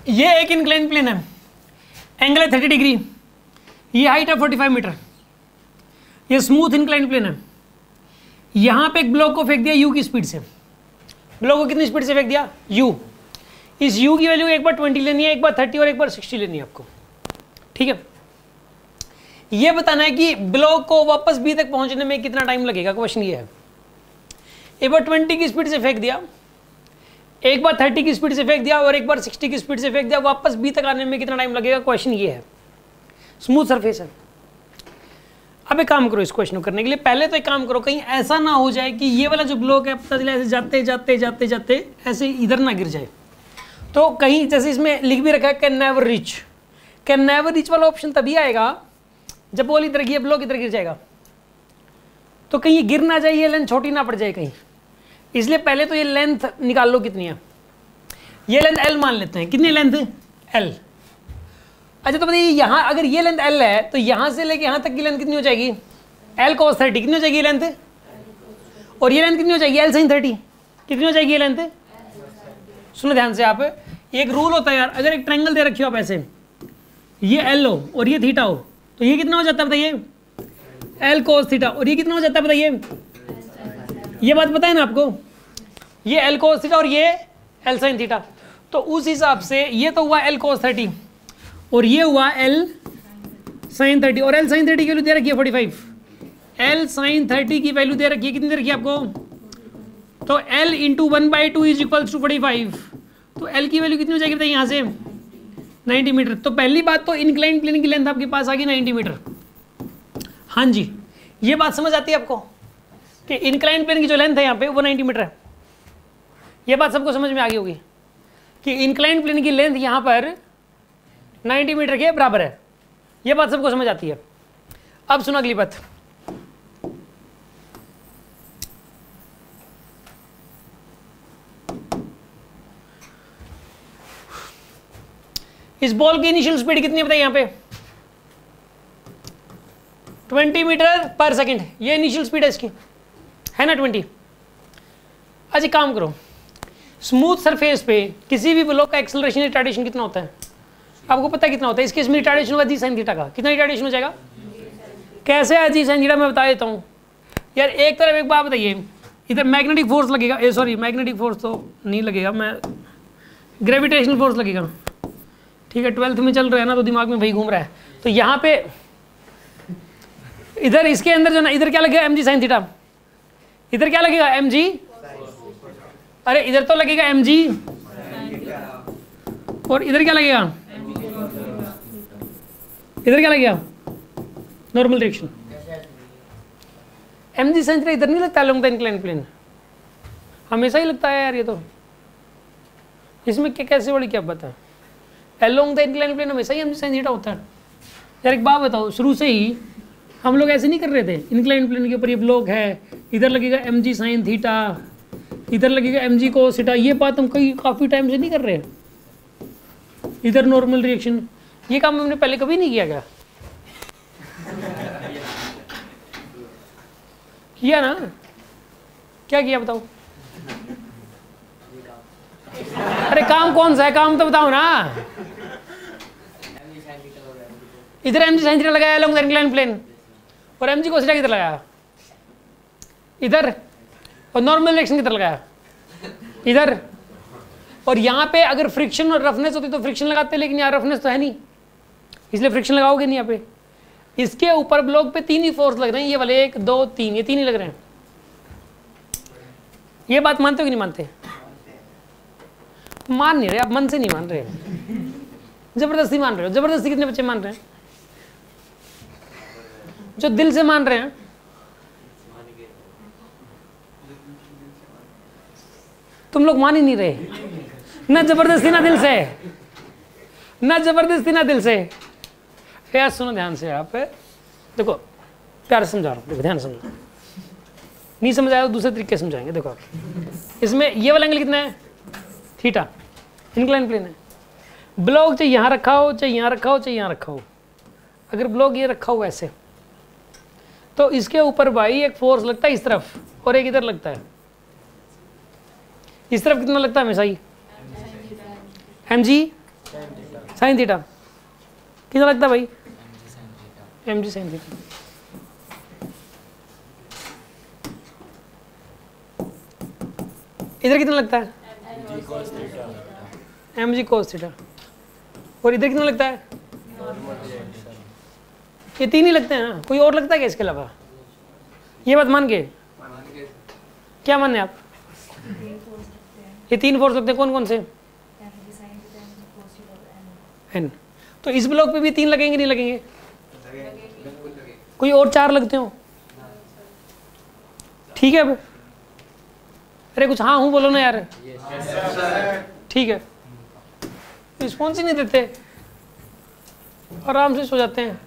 ये एक incline plane है, एंगल है 30 डिग्री, ये हाइट है 45 मीटर, ये स्मूथ इंक्लाइन प्लेन है। यहाँ पे एक ब्लॉक को फेंक दिया u की स्पीड से। ब्लॉक को कितनी स्पीड से फेंक दिया? u। इस u की वैल्यू एक बार 20 लेनी है, एक बार 30 और एक बार 60 लेनी है आपको, ठीक है। ये बताना है कि ब्लॉक को वापस b तक पहुंचने में कितना टाइम लगेगा, क्वेश्चन ये है। एक बार 20 की स्पीड से फेंक दिया, एक बार 30 की स्पीड से फेंक दिया और एक बार 60 की स्पीड से फेंक दिया, वापस b तक आने में कितना टाइम लगेगा, क्वेश्चन ये है। स्मूथ सरफेस है। अब एक काम करो, इस क्वेश्चन को करने के लिए पहले तो एक काम करो, कहीं ऐसा ना हो जाए कि ये वाला जो ब्लॉक है पता चला ऐसे जाते जाते जाते जाते ऐसे इधर ना गिर जाए। तो कहीं जैसे इसमें लिख भी रखा है can never reach, can never reach वाला ऑप्शन तभी आएगा जब बॉल इधर गिर, ब्लॉक इधर गिर जाएगा। तो कहीं ये गिर ना जाए, ये लेंथ छोटी ना पड़ जाए कहीं, इसलिए पहले तो ये लेंथ निकाल लो कितनी है। ये लेंथ L मान लेते हैं, कितनी लेंथ L। अच्छा तो बताइए यहाँ अगर ये लेंथ L है तो यहाँ से लेके यहाँ तक की लेंथ कितनी हो जाएगी? L cos 30 कितनी हो जाएगी ये लेंथ, और ये लेंथ कितनी हो जाएगी? L sin 30 कितनी हो जाएगी ये लेंथ? सुनो ध्यान से आप, एक रूल होता है यार, अगर एक ट्रायंगल दे रखी हो आप ऐसे, ये L हो और ये थीटा हो, तो ये कितना हो जाता है बताइए? L cos थीटा, और ये कितना हो जाता है बताइए? ये बात पता है ना आपको, ये L cos थीटा और ये L sin थीटा। तो उस हिसाब से ये तो हुआ L cos 30 और ये हुआ L sin 30, और L sin 30 की वैल्यू दे रखी है 45। L sin 30 की वैल्यू दे रखी है, कितनी दे रखी है आपको? तो L into 1/2 is equals to 45। तो L की वैल्यू कितनी हो जाएगी बताइए यहाँ से? 90 मीटर। तो पहली बात तो इंक्लाइन प्लेन की लेंथ आपके पास आ गई 90 मीटर। हाँ जी, ये बात समझ आती है आपको कि इंक्लाइन प्लेन की जो लेंथ है यहाँ पे वो 90 मीटर है। ये बात सबको समझ में आ गई होगी कि इंक्लाइन प्लेन की लेंथ यहाँ पर 90 मीटर के बराबर है। ये बात सबको समझ आती है। अब सुनो अगली बात, इस बॉल की इनिशियल स्पीड कितनी है बताइए यहाँ पे? 20 मीटर पर सेकंड, ये इनिशियल स्पीड है इसकी, है ना 20। अच्छा काम करो, स्मूथ सरफेस पे किसी भी ब्लॉक का एक्सेलरेशन रिटार्डेशन कितना होता है आपको पता है? कितना होता है? इसके इसमें रिटार्डेशन होगा जी साइन थीटा का। कितना रिटार्डेशन हो जाएगा? कैसे है जी साइन थीटा, मैं बता देता हूँ यार। एक तरफ एक बात बताइए, इधर मैग्नेटिक फोर्स लगेगा, सॉरी मैग्नेटिक फोर्स तो नहीं लगेगा, मैं ग्रेविटेशनल फोर्स लगेगा, ठीक है। 12th में चल रहा है ना तो दिमाग में वही घूम रहा है। तो यहाँ पे इधर इसके अंदर जो ना, इधर क्या लगेगा? mg sine theta. इधर क्या लगेगा? mg, अरे इधर तो लगेगा mg, और इधर क्या लगेगा? इधर क्या लगेगा? Normal direction. mg sine theta इधर नहीं लगता है, लॉन्ग द इंक्लाइन प्लेन हमेशा ही लगता है यार। ये तो इसमें क्या कैसे बड़ी क्या बात है? अलोंग द इंक्लाइन प्लेन हमेशा ही mg साइन थीटा होता है यार। एक बात बताओ, शुरू से ही हम लोग ऐसे नहीं कर रहे थे? इंक्लाइन प्लेन के ऊपर ये ब्लॉक है, इधर लगेगा mg साइन थीटा, इधर लगेगा mg cos थीटा। ये बात हम काफ़ी टाइम से नहीं कर रहे हैं। इधर नॉर्मल रिएक्शन, ये काम हमने पहले कभी नहीं किया क्या? किया ना? क्या किया बताओ? अरे काम कौन सा है, काम तो बताओ ना। इधर mg साइन थीटा लगाया अलोंग द इंक्लाइन प्लेन, और mg cos थीटा किधर लगाया? इधर। और नॉर्मल डायरेक्शन किधर लगाया? इधर। और यहाँ पे अगर फ्रिक्शन और रफनेस होती तो फ्रिक्शन लगाते, लेकिन यहाँ रफनेस तो है नहीं, इसलिए फ्रिक्शन लगाओगे नहीं यहाँ पे। इसके ऊपर ब्लॉक पे 3 ही फोर्स लग रहे हैं, ये वाले 1 2 3, ये 3 ही लग रहे हैं। ये बात मानते हो कि नहीं मानते? मान नहीं रहे आप, मन से नहीं मान रहे, जबरदस्ती मान रहे हो। जबरदस्ती कितने बच्चे मान रहे हैं? जो दिल से मान रहे हैं, तुम लोग मान ही नहीं रहे। ना जबरदस्ती ना दिल से, ना जबरदस्ती ना दिल से। यार सुनो ध्यान से आप, देखो प्यार से समझा रहा हूँ, देखो ध्यान समझो। नहीं समझ आया तो दूसरे तरीके से समझाएंगे। देखो आप, इसमें ये वाला एंगल कितना है? थीटा, इंक्लाइन प्लेन है। ब्लॉक चाहे यहाँ रखा हो, चाहे यहाँ रखा हो, चाहे यहाँ रखा हो। अगर ब्लॉक ये रखा हो ऐसे, तो इसके ऊपर भाई एक फोर्स लगता है इस तरफ और एक इधर लगता है। इस तरफ कितना लगता है हमेशा ही? mg साइन थीटा कितना लगता है भाई? mg sine theta. इधर कितना लगता है? mg cos theta. और इधर कितना लगता है? ये तीन ही लगते हैं ना, कोई और लगता है क्या इसके अलावा? ये बात मान के क्या माने आप? ये तीन फोर्स लगते हैं, कौन कौन से? एन। तो इस ब्लॉक पे भी तीन लगेंगे नहीं लगेंगे? कोई और चार लगते हो? ठीक है। अब अरे कुछ हाँ हूँ बोलो ना यार। ठीक है, रिस्पॉन्स ही नहीं देते, आराम से सो जाते हैं।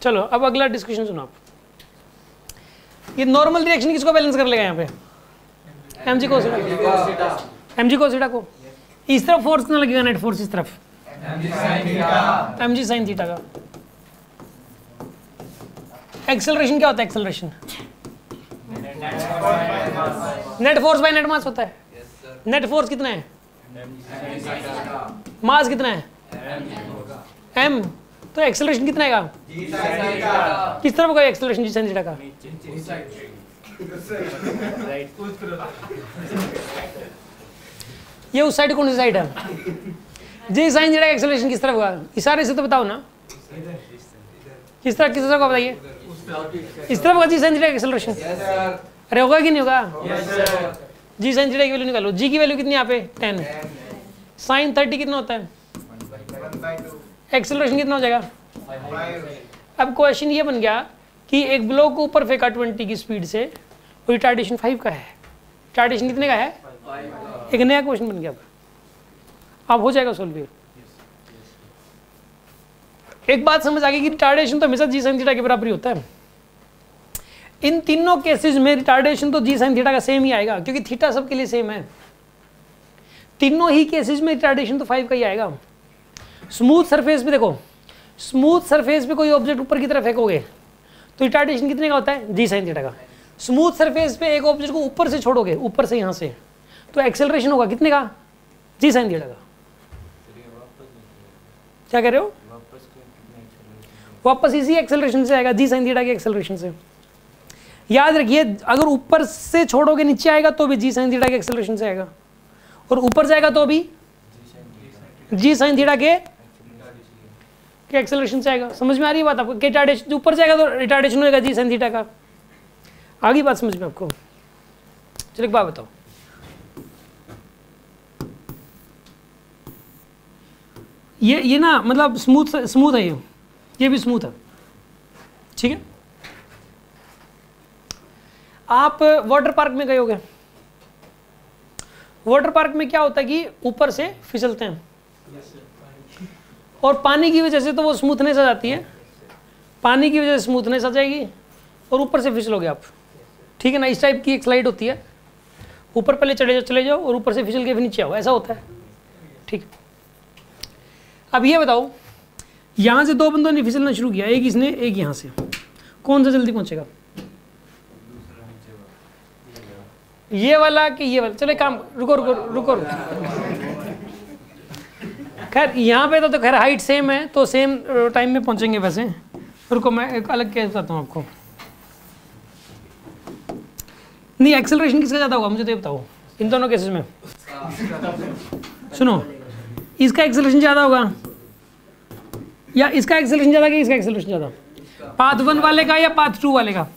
चलो अब अगला डिस्कशन सुनो आप। ये नॉर्मल रिएक्शन किसको बैलेंस कर लेगा यहाँ पे? mg cos थीटा को। इस तरफ फोर्स कितना लगेगा? नेट फोर्स इस तरफ mg sin थीटा का। एक्सेलरेशन क्या होता है? Acceleration net force by net mass होता है। नेट फोर्स कितना है? मास कितना है? m। तो एक्सेलरेशन कितना है? किस तरफ का एक्सेलरेशन जी sin थीटा का? ये उस साइड कौन सी साइड है? जी sin थीटा का एक्सेलरेशन किस तरफ का? इशारे से तो बताओ ना, किस तरफ का बताइए? इस तरफ का जी sin थीटा का एक्सेलरेशन। अरे होगा कि नहीं होगा? जी sin थीटा की वैल्यू निकालो। जी की वैल्यू कितनी यहाँ पे? 10। sin 30 कितना होता है? एक्सेलरेशन कितना हो जाएगा? अब क्वेश्चन ये बन गया कि एक ब्लॉक को ऊपर फेंका 20 की स्पीड से, और रिटार्डेशन 5 का है। रिटार्डेशन कितने का है? एक नया क्वेश्चन बन गया। अब हो जाएगा सोल्व। एक बात समझ आ गई कि रिटार्डेशन तो हमेशा जी sin थीटा के बराबर ही होता है। इन तीनों केसेस में रिटार्डेशन तो जी sin थीटा का सेम ही आएगा, क्योंकि थीटा सबके लिए सेम है। तीनों ही केसेस में रिटार्डेशन तो 5 का ही आएगा। स्मूथ सरफेस पे देखो, स्मूथ सरफेस पे कोई ऑब्जेक्ट ऊपर की तरफ फेंकोगे तो रिटार्डेशन कितने का होता है? जी sin थीटा का। स्मूथ सरफेस पे एक ऑब्जेक्ट को ऊपर से छोड़ोगे, ऊपर से यहाँ से, तो एक्सेलरेशन होगा कितने का? जी sin थीटा का। क्या कह रहे हो? वापस इसी एक्सेलरेशन से आएगा, जी sin थीटा के एक्सेलरेशन से। याद रखिए, अगर ऊपर से छोड़ोगे नीचे आएगा तो भी जी sin थीटा के एक्सेलरेशन से आएगा, और ऊपर जाएगा तो भी जी sin थीटा के एक्सेलरेशन से आएगा। समझ में आ रही है बात आपको? रिटार्डेशन ऊपर जाएगा तो रिटार्डेशन होगा जी sin थीटा का। आगे बात समझ में आपको? चलो एक बात बताओ, ये ना मतलब स्मूथ है, ये भी स्मूथ है, ठीक है। आप वाटर पार्क में गए होगे, वाटर पार्क में क्या होता है कि ऊपर से फिसलते हैं, और पानी की वजह से तो वो स्मूथनेस आ जाती है, पानी की वजह से स्मूथनेस आ जाएगी और ऊपर से फिसलोगे आप, ठीक है ना। इस टाइप की एक स्लाइड होती है, ऊपर पहले चले जाओ और ऊपर से फिसल के फिर नीचे आओ, ऐसा होता है, ठीक। अब ये बताओ, यहाँ से दो बंदों ने फिसलना शुरू किया, एक इसने एक यहाँ से, कौन सा जल्दी पहुँचेगा? ये वाला कि ये वाला? चलो एक काम, रुको। खैर यहाँ पे तो खैर हाइट सेम है, तो सेम टाइम में पहुँचेंगे वैसे। रुको मैं एक अलग केस बताता हूँ आपको। नहीं, एक्सेलरेशन किसका ज़्यादा होगा मुझे तो ये बताओ इन दोनों केसेस में। सुनो, इसका एक्सेलरेशन ज़्यादा होगा या इसका एक्सेलरेशन ज़्यादा, कि इसका एक्सेलरेशन ज़्यादा? पाथ 1 वाले का या पाथ 2 वाले का?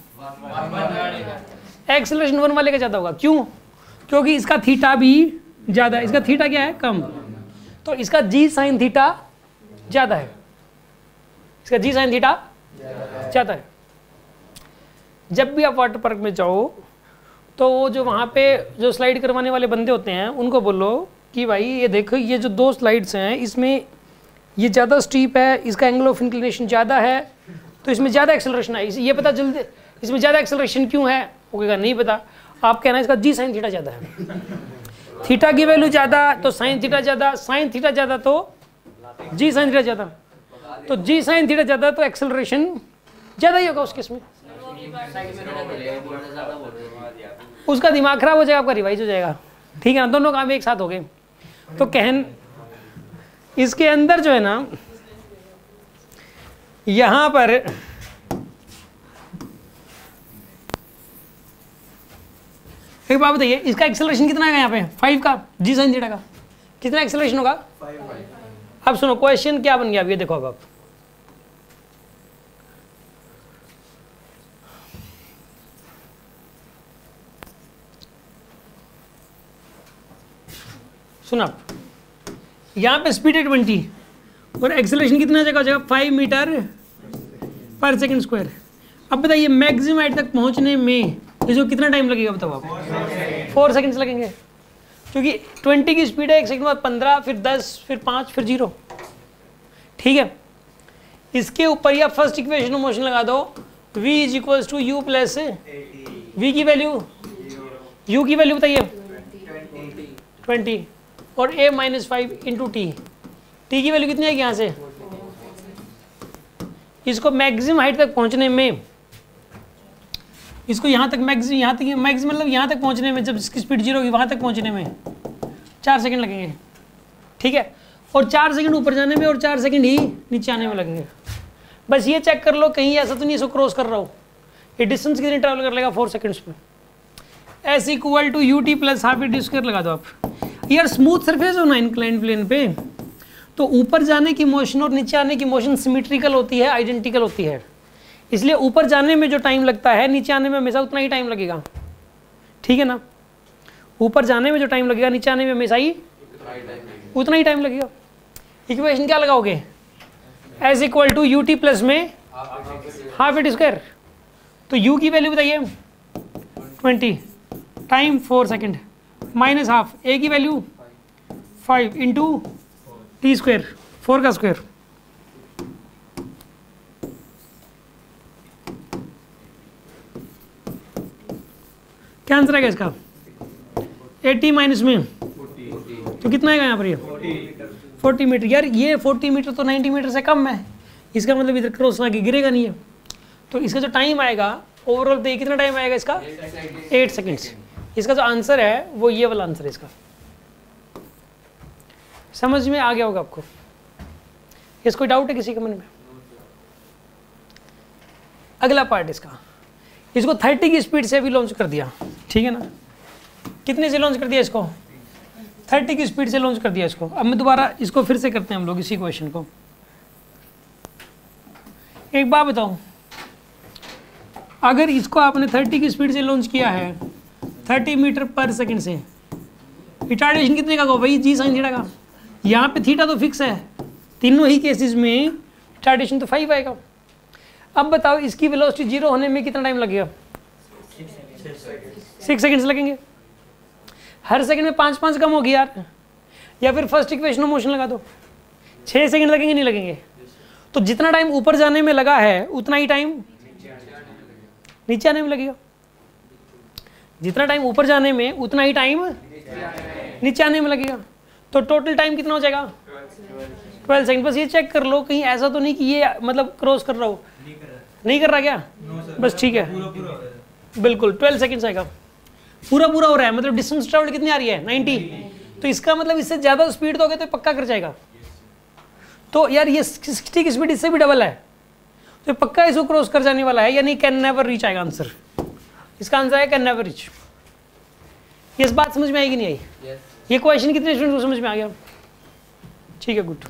एक्सेलरेशन 1 वाले का ज़्यादा होगा। क्यों? क्योंकि इसका थीटा भी ज़्यादा है, इसका थीटा क्या है? कम, तो इसका जी sin थीटा ज़्यादा है, इसका जी sin थीटा ज़्यादा है। जब भी आप वाटर पार्क में जाओ तो वो जो वहाँ पे जो स्लाइड करवाने वाले बंदे होते हैं उनको बोलो कि भाई ये देखो, ये जो दो स्लाइड्स हैं इसमें ये ज़्यादा स्टीप है, इसका एंगल ऑफ इंक्लिनेशन ज़्यादा है, तो इसमें ज़्यादा एक्सेलरेशन है। ये पता जल्दी इसमें ज़्यादा एक्सेलरेशन क्यों है? वो कहेगा नहीं पता। आप कहना इसका जी sin थीटा ज़्यादा है, थीटा की वैल्यू ज़्यादा तो sin थीटा ज़्यादा, sin थीटा ज़्यादा तो जी sin थीटा ज़्यादा, तो जी sin थीटा ज़्यादा तो एक्सेलरेशन ज़्यादा ही होगा उस केस में। उसका दिमाग खराब हो जाएगा, आपका रिवाइज हो जाएगा। ठीक है ना, दोनों काम एक साथ हो गए। तो कहन इसके अंदर जो है ना, यहां पर एक बात बताइए, इसका एक्सेलरेशन कितना है यहाँ पे 5 का, जी साइन थीटा का कितना एक्सेलरेशन होगा 5। अब सुनो क्वेश्चन क्या बन गया, अब ये देखो, अब आप सुना, यहाँ पे स्पीड है 20 और एक्सेलरेशन कितना जगह 5 मीटर पर सेकंड स्क्वायर। अब बताइए मैक्सिमम हाइट तक पहुँचने में इसको कितना टाइम लगेगा, बताओ आप। 4 सेकंड्स लगेंगे, क्योंकि 20 की स्पीड है, 1 सेकंड बाद 15, फिर 10, फिर 5, फिर 0। ठीक है, इसके ऊपर या फर्स्ट इक्वेशन में मोशन लगा दो, v is equals to U plus v की वैल्यू, u की वैल्यू बताइए 20 और a माइनस 5 इंटू टी की वैल्यू कितनी आएगी यहाँ से। इसको मैक्सिमम हाइट तक पहुँचने में, इसको यहाँ तक मैक्सिमम मतलब यहाँ तक पहुँचने में, जब इसकी स्पीड 0 होगी वहाँ तक पहुँचने में 4 सेकंड लगेंगे। ठीक है, और 4 सेकंड ऊपर जाने में और 4 सेकंड ही नीचे आने में लगेंगे। बस ये चेक कर लो कहीं ऐसा तो नहीं इसको क्रॉस कर रहा हो। ये डिस्टेंस कितनी ट्रैवल कर लेगा 4 सेकंड्स में। S equal to U T plus half T square लगा दो आप। यार स्मूथ सरफेस हो ना इंक्लाइंड प्लेन पे, तो ऊपर जाने की मोशन और नीचे आने की मोशन सिमेट्रिकल होती है, आइडेंटिकल होती है। इसलिए ऊपर जाने में जो टाइम लगता है नीचे आने में हमेशा उतना ही टाइम लगेगा। ठीक है ना, ऊपर जाने में जो टाइम लगेगा नीचे आने में हमेशा ही उतना ही टाइम लगेगा। इक्वेशन क्या लगाओगे, S equal to U T plus में हाफ टी स्क्वायर। तो u की वैल्यू बताइए 20 time 4 second minus half, a की वैल्यू 5 इंटू टी स्क्वायर, 4 का स्क्वायर। क्या आंसर आएगा इसका 80 माइनस में तो कितना आएगा यहाँ पर, ये 40 मीटर। यार ये 40 मीटर तो 90 मीटर से कम है, इसका मतलब इधर क्रॉस आके गिरेगा नहीं है। तो इसका जो टाइम आएगा ओवरऑल देखिए कितना टाइम आएगा इसका 8 सेकंड्स। इसका जो आंसर है वो ये वाला आंसर है इसका। समझ में आ गया होगा आपको। इस कोई डाउट है किसी के मन में? अगला पार्ट इसका, इसको 30 की स्पीड से अभी लॉन्च कर दिया। ठीक है ना, कितने से लॉन्च कर दिया इसको 30 की स्पीड से लॉन्च कर दिया इसको। अब मैं दोबारा इसको फिर से करते हैं हम लोग इसी क्वेश्चन को। एक बात बताओ, अगर इसको आपने 30 की स्पीड से लॉन्च किया है 30 मीटर पर सेकंड से, रिटार्डेशन कितने का होगा भाई, जी साइन थीटा का। यहाँ पे थीटा तो फिक्स है, तीनों ही केसेस में रिटार्डेशन तो 5 आएगा। अब बताओ इसकी वेलोसिटी 0 होने में कितना टाइम लगेगा 6 सेकंड्स लगेंगे। हर सेकंड में 5 कम होगी यार, या फिर फर्स्ट इक्वेशन में मोशन लगा दो 6 सेकंड लगेंगे, नहीं लगेंगे। तो जितना टाइम ऊपर जाने में लगा है उतना ही टाइम नीचे आने में लगेगा। जितना टाइम ऊपर जाने में उतना ही टाइम नीचे आने में लगेगा। तो टोटल टाइम कितना हो जाएगा 12 सेकंड। बस ये चेक कर लो कहीं ऐसा तो नहीं कि ये मतलब क्रॉस कर रहा हो, नहीं कर रहा क्या, बस ठीक है बिल्कुल 12 सेकंड्स आएगा। पूरा हो रहा है, मतलब डिस्टेंस ट्रैवल कितनी आ रही है 90। तो इसका मतलब इससे ज़्यादा स्पीड दोगे तो पक्का कर जाएगा। तो यार ये 60 की स्पीड इससे भी डबल है, तो पक्का इसको क्रॉस कर जाने वाला है, यानी कैन नेवर रीच आएगा आंसर। इसका आंसर है कैन नेवर रीच। ये बात समझ में आएगी नहीं आई? ये क्वेश्चन कितने स्टूडेंट को समझ में आ गया? ठीक है, गुड।